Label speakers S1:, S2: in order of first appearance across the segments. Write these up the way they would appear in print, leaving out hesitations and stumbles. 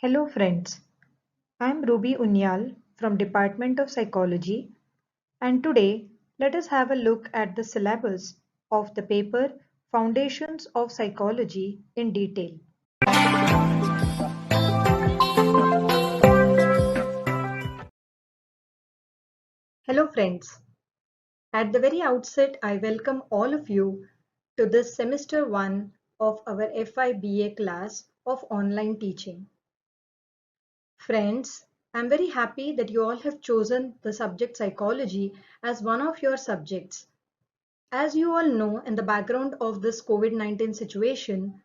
S1: Hello friends, I am Uniyal from Department of Psychology, and today let us have a look at the syllabus of the paper Foundations of Psychology in detail. Hello friends, at the very outset I welcome all of you to this semester 1 of our F.Y.B.A class of online teaching. Friends, I'm very happy that you all have chosen the subject psychology as one of your subjects. As you all know, in the background of this COVID-19 situation,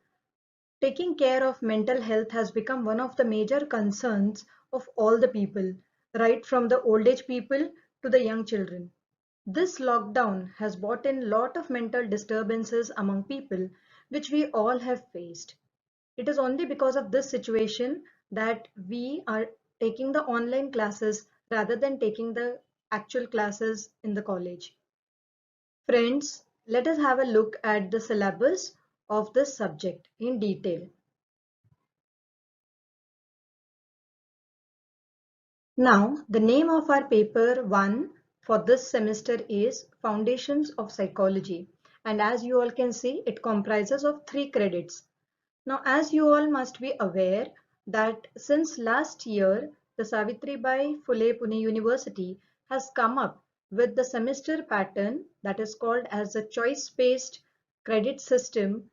S1: taking care of mental health has become one of the major concerns of all the people, right from the old age people to the young children. This lockdown has brought in a lot of mental disturbances among people, which we all have faced. It is only because of this situation that we are taking the online classes rather than taking the actual classes in the college. Friends, let us have a look at the syllabus of this subject in detail. Now, the name of our paper 1 for this semester is Foundations of Psychology, and as you all can see, it comprises of 3 credits. Now, as you all must be aware that since last year, the Savitribai Phule Pune University has come up with the semester pattern that is called as the choice-based credit system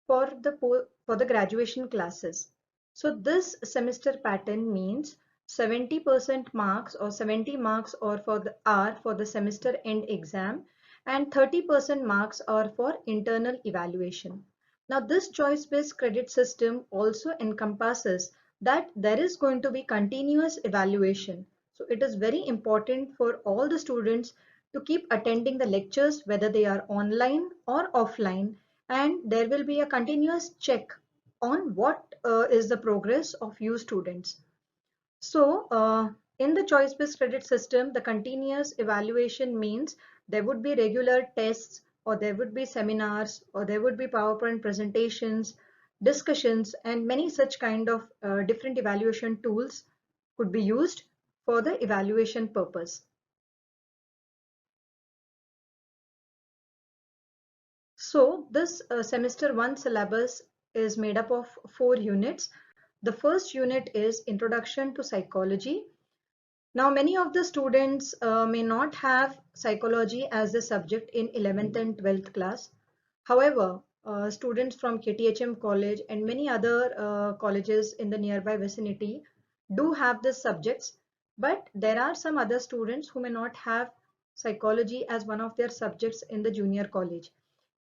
S1: for the graduation classes. So this semester pattern means 70% marks or 70 marks are for the semester end exam and 30% marks are for internal evaluation. Now this choice-based credit system also encompasses that there is going to be continuous evaluation. So it is very important for all the students to keep attending the lectures whether they are online or offline, and there will be a continuous check on what is the progress of you students. So, in the choice-based credit system, the continuous evaluation means there would be regular tests, or there would be seminars, or there would be PowerPoint presentations, discussions, and many such kind of different evaluation tools could be used for the evaluation purpose. So, this semester 1 syllabus is made up of 4 units. The first unit is Introduction to Psychology. Now, many of the students may not have psychology as a subject in 11th and 12th class. However, students from KTHM College and many other colleges in the nearby vicinity do have these subjects, but there are some other students who may not have psychology as one of their subjects in the junior college.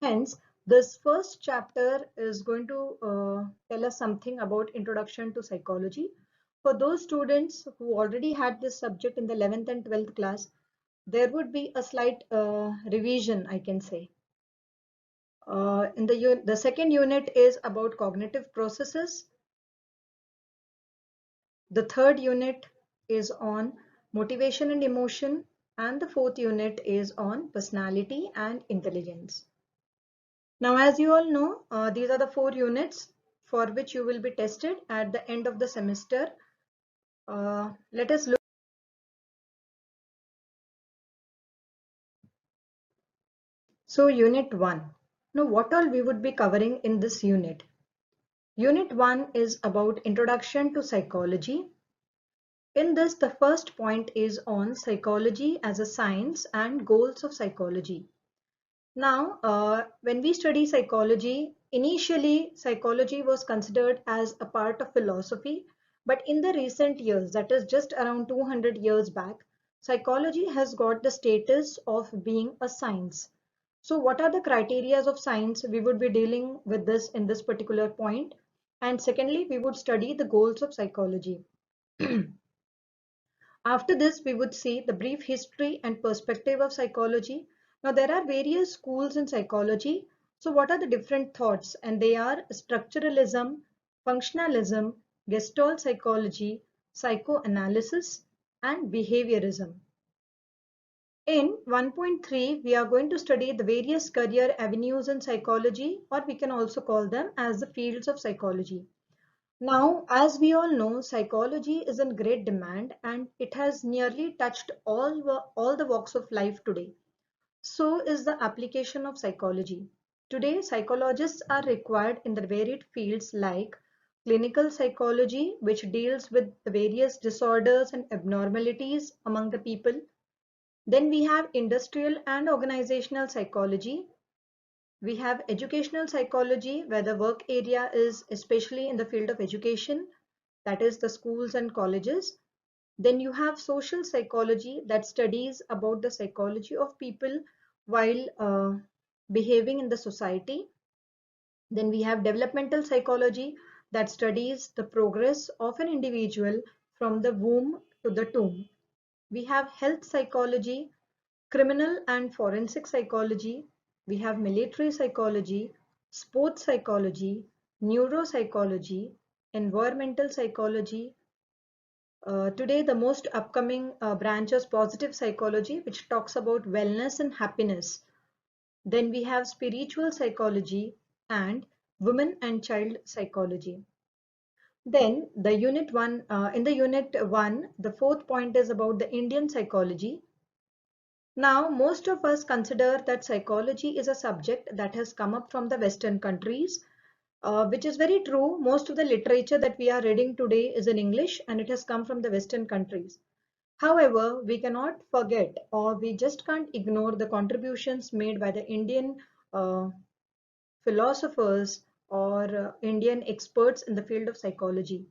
S1: Hence, this first chapter is going to tell us something about introduction to psychology. For those students who already had this subject in the 11th and 12th class, there would be a slight revision, I can say. The second unit is about cognitive processes. The third unit is on motivation and emotion, and the fourth unit is on personality and intelligence. Now, as you all know, these are the 4 units for which you will be tested at the end of the semester. Let us look. So, Unit 1. Now, what all we would be covering in this unit? Unit 1 is about Introduction to Psychology. In this, the first point is on psychology as a science and goals of psychology. Now, when we study psychology, initially psychology was considered as a part of philosophy, but in the recent years, that is just around 200 years back, psychology has got the status of being a science. So what are the criteria of science? We would be dealing with this in this particular point. And secondly, we would study the goals of psychology. After this, we would see the brief history and perspective of psychology. Now, there are various schools in psychology. So, what are the different thoughts? And they are structuralism, functionalism, gestalt psychology, psychoanalysis, and behaviorism. In 1.3, we are going to study the various career avenues in psychology, or we can also call them as the fields of psychology. Now, as we all know, psychology is in great demand and it has nearly touched all the walks of life today. So is the application of psychology. Today, psychologists are required in the varied fields like clinical psychology, which deals with the various disorders and abnormalities among the people. Then we have industrial and organizational psychology. We have educational psychology, where the work area is especially in the field of education, that is the schools and colleges. Then you have social psychology that studies about the psychology of people while behaving in the society. Then we have developmental psychology that studies the progress of an individual from the womb to the tomb. We have health psychology, criminal and forensic psychology. We have military psychology, sports psychology, neuropsychology, environmental psychology. Today, the most upcoming branch is positive psychology, which talks about wellness and happiness. Then we have spiritual psychology and women and child psychology. Then the in the unit one, the fourth point is about the Indian psychology. Now, most of us consider that psychology is a subject that has come up from the Western countries, which is very true. Most of the literature that we are reading today is in English and it has come from the Western countries. However, we cannot forget or we just can't ignore the contributions made by the Indian uh, philosophers or Indian experts in the field of psychology.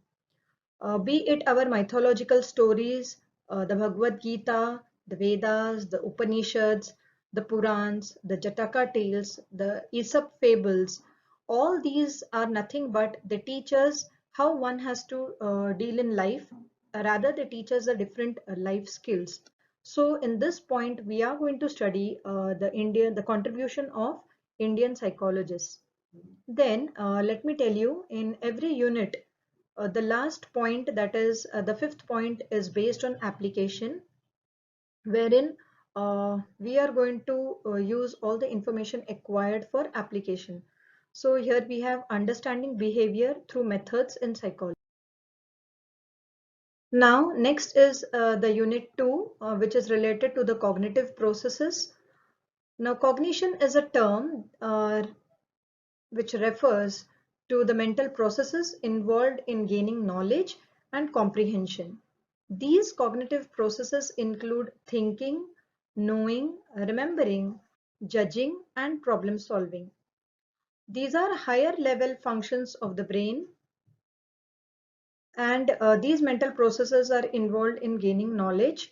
S1: Be it our mythological stories, the Bhagavad Gita, the Vedas, the Upanishads, the Purans, the Jataka tales, the Aesop fables, all these are nothing but they teach us how one has to deal in life. Rather, they teach us the different life skills. So, in this point, we are going to study the contribution of Indian psychologists. Then, let me tell you, in every unit, the last point, that is the fifth point, is based on application, wherein we are going to use all the information acquired for application. So here we have understanding behavior through methods in psychology. Now, next is the unit 2, which is related to the cognitive processes. Now, cognition is a term which refers to the mental processes involved in gaining knowledge and comprehension. These cognitive processes include thinking, knowing, remembering, judging, and problem solving. These are higher level functions of the brain, and these mental processes are involved in gaining knowledge.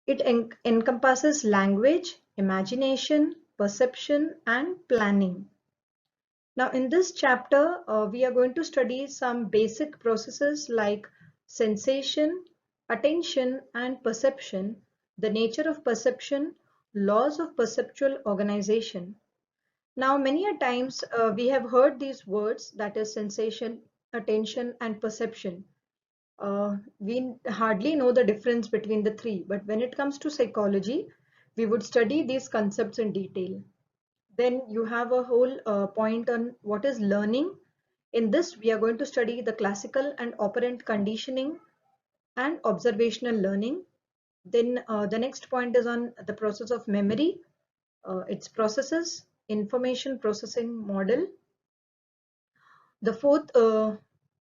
S1: It encompasses language, imagination, perception, and planning. Now, in this chapter, we are going to study some basic processes like sensation, attention, and perception, the nature of perception, laws of perceptual organization. Now, many a times we have heard these words, that is sensation, attention, and perception. We hardly know the difference between the three, but when it comes to psychology, we would study these concepts in detail. Then you have a whole point on what is learning. In this, we are going to study the classical and operant conditioning and observational learning. Then the next point is on the process of memory, its processes, information processing model. The fourth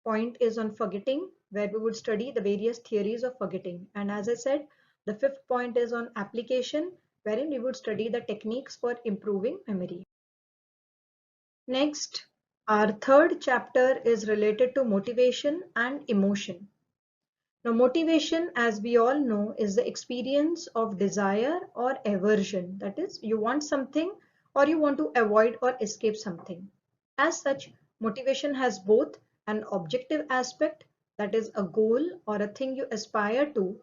S1: point is on forgetting, where we would study the various theories of forgetting. And as I said, the fifth point is on application, wherein we would study the techniques for improving memory. Next, our third chapter is related to motivation and emotion. Now, motivation, as we all know, is the experience of desire or aversion. That is, you want something or you want to avoid or escape something. As such, motivation has both an objective aspect, that is a goal or a thing you aspire to,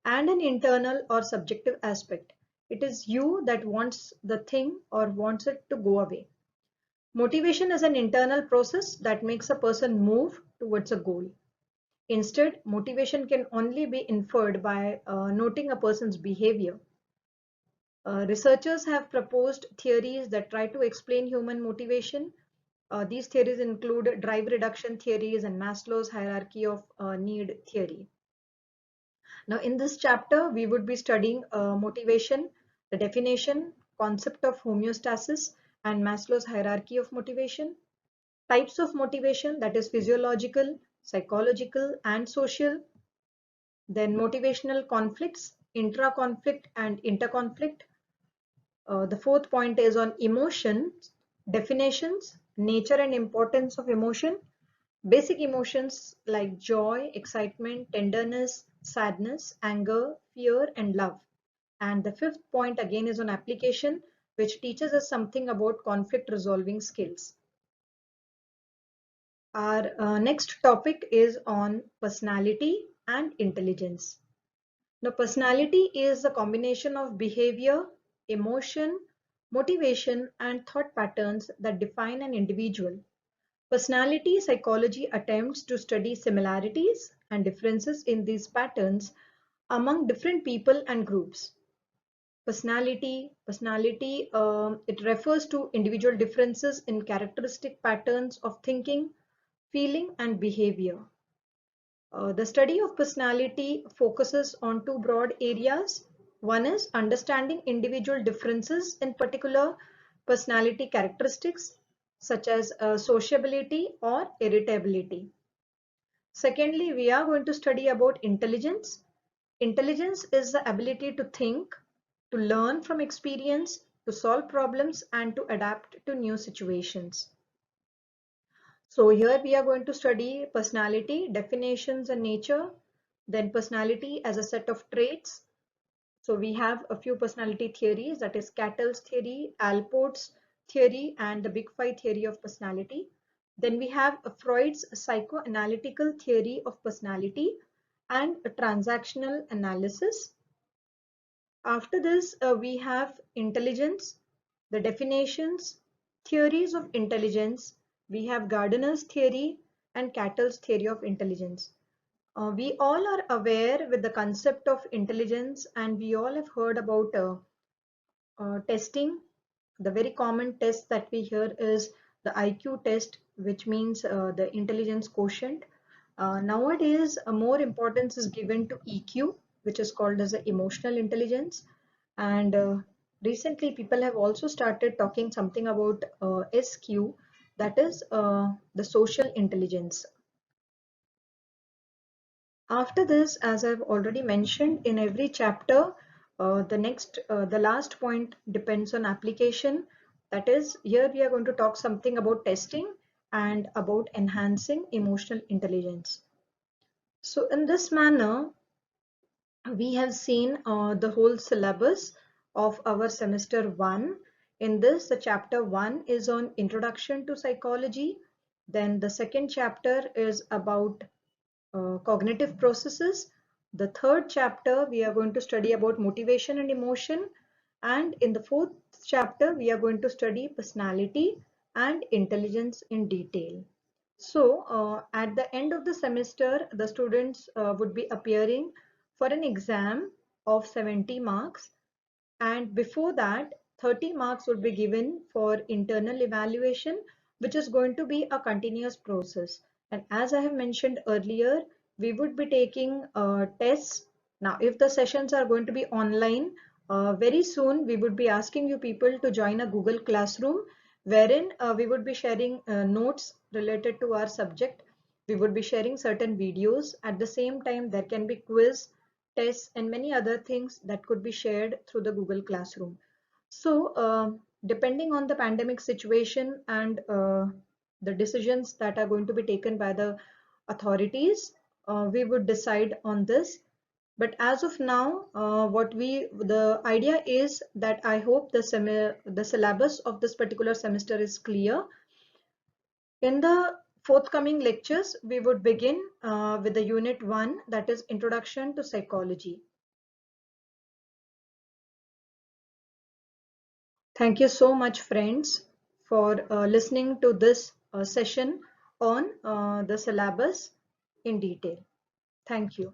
S1: and an internal or subjective aspect. It is you that wants the thing or wants it to go away. Motivation is an internal process that makes a person move towards a goal. Instead, motivation can only be inferred by noting a person's behavior. Researchers have proposed theories that try to explain human motivation. These theories include drive reduction theories and Maslow's hierarchy of need theory. Now, in this chapter, we would be studying motivation, the definition, concept of homeostasis, and Maslow's hierarchy of motivation, types of motivation, that is physiological, psychological, and social, then motivational conflicts, intra-conflict and inter-conflict. The fourth point is on emotion, definitions, nature and importance of emotion, basic emotions like joy, excitement, tenderness, sadness, anger, fear, and love. And the fifth point again is on application, which teaches us something about conflict resolving skills. Our next topic is on personality and intelligence. Now, personality is a combination of behavior, emotion, motivation, and thought patterns that define an individual. Personality psychology attempts to study similarities and differences in these patterns among different people and groups. Personality, it refers to individual differences in characteristic patterns of thinking, feeling, and behavior. The study of personality focuses on two broad areas. One is understanding individual differences in particular personality characteristics, such as sociability or irritability. Secondly, we are going to study about intelligence. Intelligence is the ability to think, to learn from experience, to solve problems, and to adapt to new situations. So here we are going to study personality, definitions and nature, then personality as a set of traits. So we have a few personality theories, that is Cattell's theory, Alport's theory, and the Big Five theory of personality. Then we have Freud's psychoanalytical theory of personality and a transactional analysis. After this, we have intelligence, the definitions, theories of intelligence. We have Gardner's theory and Cattell's theory of intelligence. We all are aware with the concept of intelligence, and we all have heard about testing. The very common test that we hear is the IQ test, which means the intelligence quotient. Nowadays, more importance is given to EQ, which is called as the emotional intelligence. And recently, people have also started talking something about SQ, that is the social intelligence. After this, as I've already mentioned, in every chapter, the last point depends on application. That is, here we are going to talk something about testing and about enhancing emotional intelligence. So in this manner, we have seen the whole syllabus of our semester 1. In this, the chapter 1 is on Introduction to Psychology. Then the second chapter is about cognitive processes. The third chapter, we are going to study about motivation and emotion. And in the fourth chapter, we are going to study personality and intelligence in detail. So at the end of the semester, the students would be appearing for an exam of 70 marks. And before that, 30 marks would be given for internal evaluation, which is going to be a continuous process. And as I have mentioned earlier, we would be taking tests. Now, if the sessions are going to be online, very soon we would be asking you people to join a Google Classroom, wherein we would be sharing notes related to our subject. We would be sharing certain videos. At the same time, there can be quiz, tests, and many other things that could be shared through the Google Classroom. So, depending on the pandemic situation and the decisions that are going to be taken by the authorities, we would decide on this. But as of now, the idea is that I hope the syllabus of this particular semester is clear. In the forthcoming lectures, we would begin with the unit 1, that is Introduction to Psychology. Thank you so much, friends, for listening to this session on the syllabus in detail. Thank you.